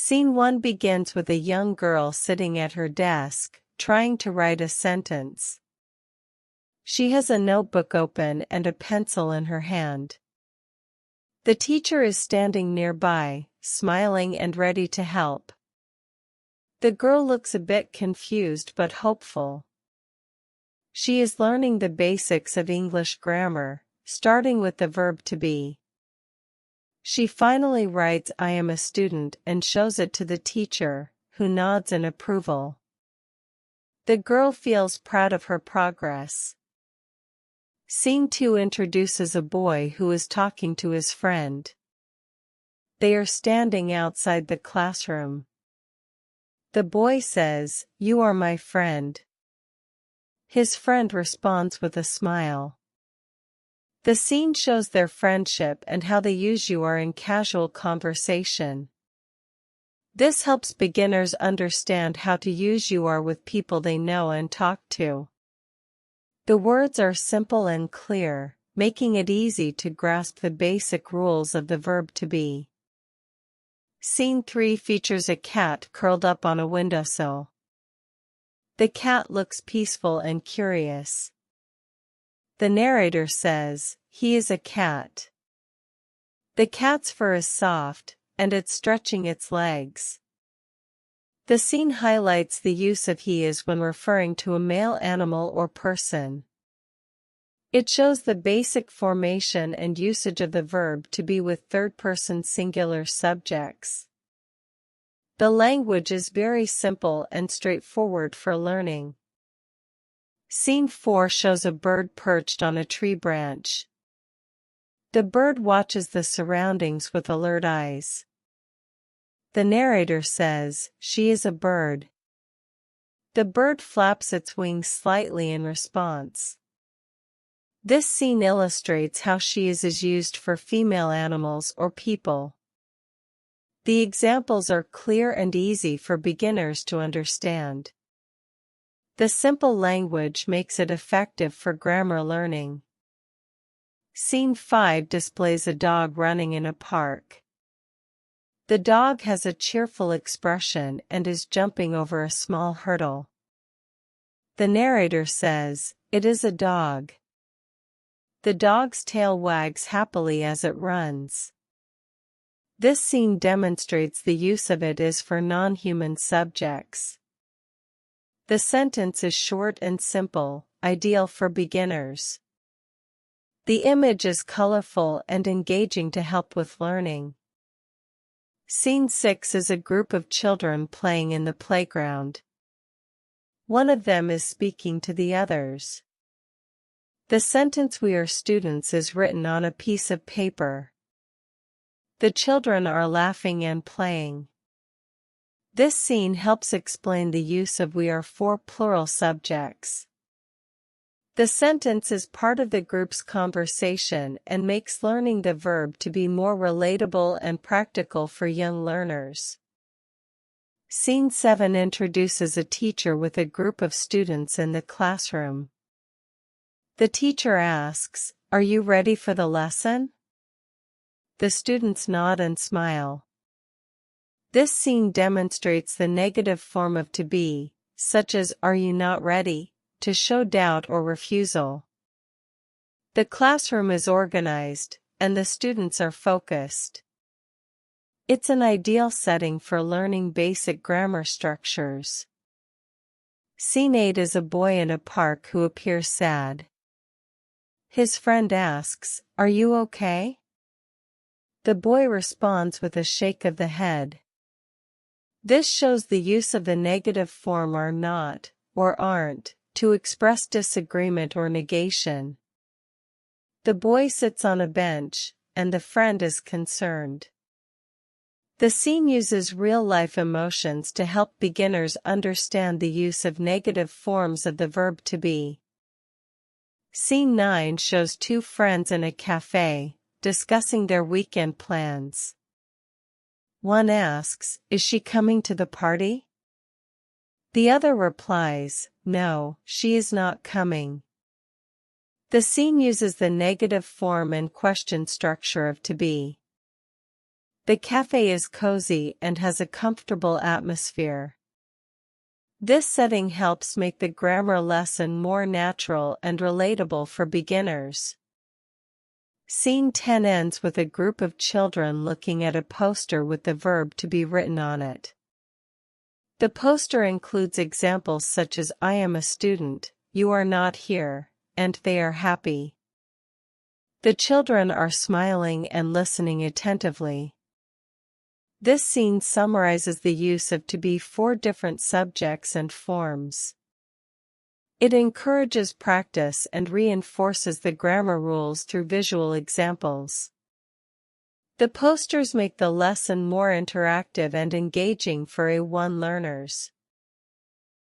Scene 1 begins with a young girl sitting at her desk, trying to write a sentence. She has a notebook open and a pencil in her hand. The teacher is standing nearby, smiling and ready to help. The girl looks a bit confused but hopeful. She is learning the basics of English grammar, starting with the verb to be. She finally writes "I am a student" and shows it to the teacher, who nods in approval. The girl feels proud of her progress. Scene 2 introduces a boy who is talking to his friend. They are standing outside the classroom. The boy says, "You are my friend." His friend responds with a smile. The scene shows their friendship and how they use "you are" in casual conversation. This helps beginners understand how to use "you are" with people they know and talk to. The words are simple and clear, making it easy to grasp the basic rules of the verb to be. Scene 3 features a cat curled up on a windowsill. The cat looks peaceful and curious. The narrator says, "He is a cat." The cat's fur is soft, and it's stretching its legs. The scene highlights the use of "he is" when referring to a male animal or person. It shows the basic formation and usage of the verb to be with third-person singular subjects. The language is very simple and straightforward for learning. Scene 4 shows a bird perched on a tree branch. The bird watches the surroundings with alert eyes. The narrator says, "She is a bird." The bird flaps its wings slightly in response. This scene illustrates how "she is" used for female animals or people. The examples are clear and easy for beginners to understand. The simple language makes it effective for grammar learning. Scene 5 displays a dog running in a park. The dog has a cheerful expression and is jumping over a small hurdle. The narrator says, "It is a dog." The dog's tail wags happily as it runs. This scene demonstrates the use of "it is" for non-human subjects. The sentence is short and simple, ideal for beginners. The image is colorful and engaging to help with learning. Scene 6 is a group of children playing in the playground. One of them is speaking to the others. The sentence "we are students" is written on a piece of paper. The children are laughing and playing. This scene helps explain the use of "we are" for plural subjects. The sentence is part of the group's conversation and makes learning the verb to be more relatable and practical for young learners. Scene 7 introduces a teacher with a group of students in the classroom. The teacher asks, "Are you ready for the lesson?" The students nod and smile. This scene demonstrates the negative form of "to be", such as "Are you not ready?" to show doubt or refusal. The classroom is organized, and the students are focused. It's an ideal setting for learning basic grammar structures. Scene 8 is a boy in a park who appears sad. His friend asks, "Are you okay?" The boy responds with a shake of the head. This shows the use of the negative form "are not" or "aren't" to express disagreement or negation. The boy sits on a bench, and the friend is concerned. The scene uses real-life emotions to help beginners understand the use of negative forms of the verb to be. Scene 9 shows two friends in a cafe, discussing their weekend plans. One asks, "Is she coming to the party?" The other replies, "No, she is not coming." The scene uses the negative form and question structure of "to be". The cafe is cozy and has a comfortable atmosphere. This setting helps make the grammar lesson more natural and relatable for beginners. Scene 10 ends with a group of children looking at a poster with the verb to be written on it. The poster includes examples such as "I am a student," "You are not here," and "They are happy." The children are smiling and listening attentively. This scene summarizes the use of to be for different subjects and forms. It encourages practice and reinforces the grammar rules through visual examples. The posters make the lesson more interactive and engaging for A1 learners.